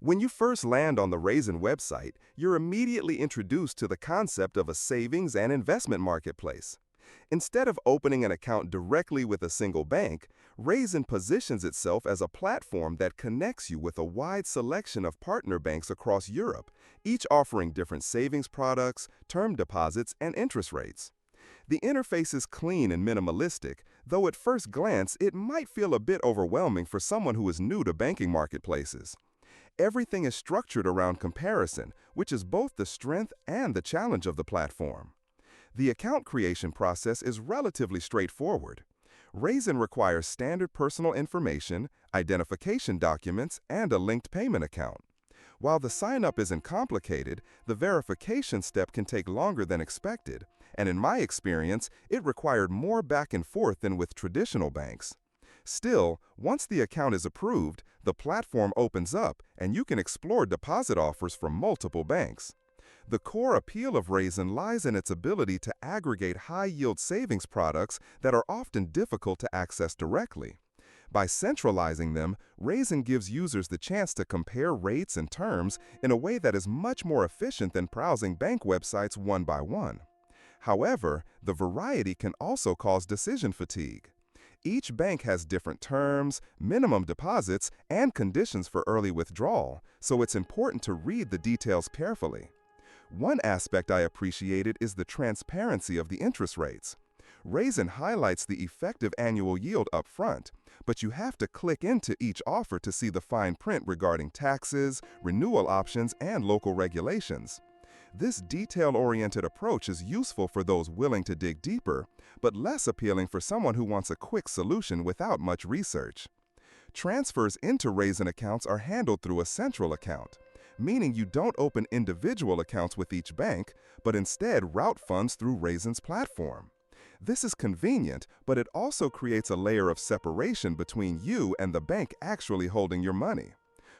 When you first land on the Raisin website, you're immediately introduced to the concept of a savings and investment marketplace. Instead of opening an account directly with a single bank, Raisin positions itself as a platform that connects you with a wide selection of partner banks across Europe, each offering different savings products, term deposits, and interest rates. The interface is clean and minimalistic, though at first glance it might feel a bit overwhelming for someone who is new to banking marketplaces. Everything is structured around comparison, which is both the strength and the challenge of the platform. The account creation process is relatively straightforward. Raisin requires standard personal information, identification documents, and a linked payment account. While the sign-up isn't complicated, the verification step can take longer than expected, and in my experience, it required more back and forth than with traditional banks. Still, once the account is approved, the platform opens up and you can explore deposit offers from multiple banks. The core appeal of Raisin lies in its ability to aggregate high-yield savings products that are often difficult to access directly. By centralizing them, Raisin gives users the chance to compare rates and terms in a way that is much more efficient than browsing bank websites one by one. However, the variety can also cause decision fatigue. Each bank has different terms, minimum deposits, and conditions for early withdrawal, so it's important to read the details carefully. One aspect I appreciated is the transparency of the interest rates. Raisin highlights the effective annual yield up front, but you have to click into each offer to see the fine print regarding taxes, renewal options, and local regulations. This detail-oriented approach is useful for those willing to dig deeper, but less appealing for someone who wants a quick solution without much research. Transfers into Raisin accounts are handled through a central account, meaning you don't open individual accounts with each bank, but instead route funds through Raisin's platform. This is convenient, but it also creates a layer of separation between you and the bank actually holding your money.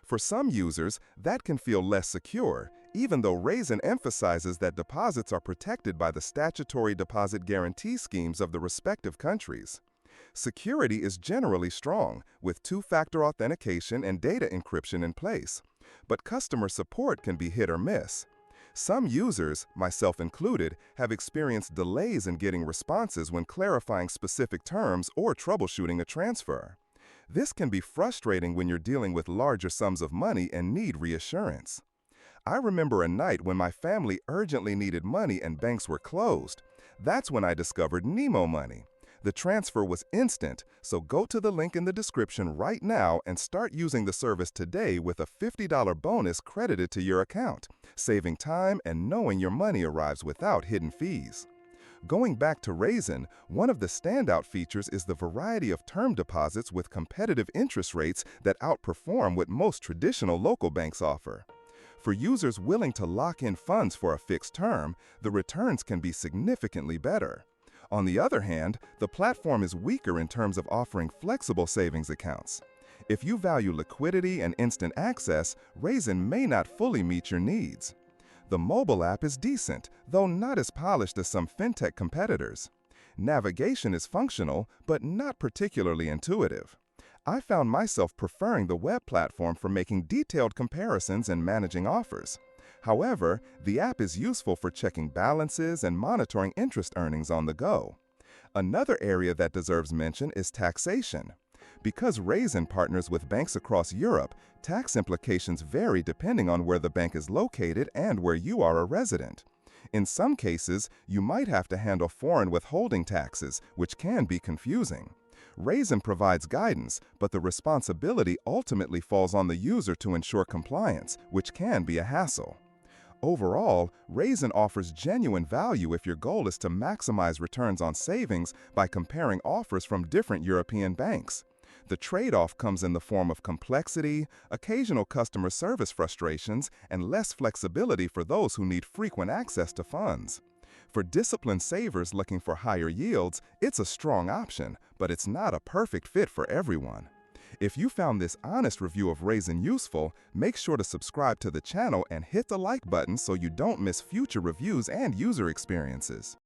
For some users, that can feel less secure, even though Raisin emphasizes that deposits are protected by the statutory deposit guarantee schemes of the respective countries. Security is generally strong, with two-factor authentication and data encryption in place, but customer support can be hit or miss. Some users, myself included, have experienced delays in getting responses when clarifying specific terms or troubleshooting a transfer. This can be frustrating when you're dealing with larger sums of money and need reassurance. I remember a night when my family urgently needed money and banks were closed. That's when I discovered Nemo Money. The transfer was instant, so go to the link in the description right now and start using the service today with a $50 bonus credited to your account, saving time and knowing your money arrives without hidden fees. Going back to Raisin, one of the standout features is the variety of term deposits with competitive interest rates that outperform what most traditional local banks offer. For users willing to lock in funds for a fixed term, the returns can be significantly better. On the other hand, the platform is weaker in terms of offering flexible savings accounts. If you value liquidity and instant access, Raisin may not fully meet your needs. The mobile app is decent, though not as polished as some fintech competitors. Navigation is functional, but not particularly intuitive. I found myself preferring the web platform for making detailed comparisons and managing offers. However, the app is useful for checking balances and monitoring interest earnings on the go. Another area that deserves mention is taxation. Because Raisin partners with banks across Europe, tax implications vary depending on where the bank is located and where you are a resident. In some cases, you might have to handle foreign withholding taxes, which can be confusing. Raisin provides guidance, but the responsibility ultimately falls on the user to ensure compliance, which can be a hassle. Overall, Raisin offers genuine value if your goal is to maximize returns on savings by comparing offers from different European banks. The trade-off comes in the form of complexity, occasional customer service frustrations, and less flexibility for those who need frequent access to funds. For disciplined savers looking for higher yields, it's a strong option, but it's not a perfect fit for everyone. If you found this honest review of Raisin useful, make sure to subscribe to the channel and hit the like button so you don't miss future reviews and user experiences.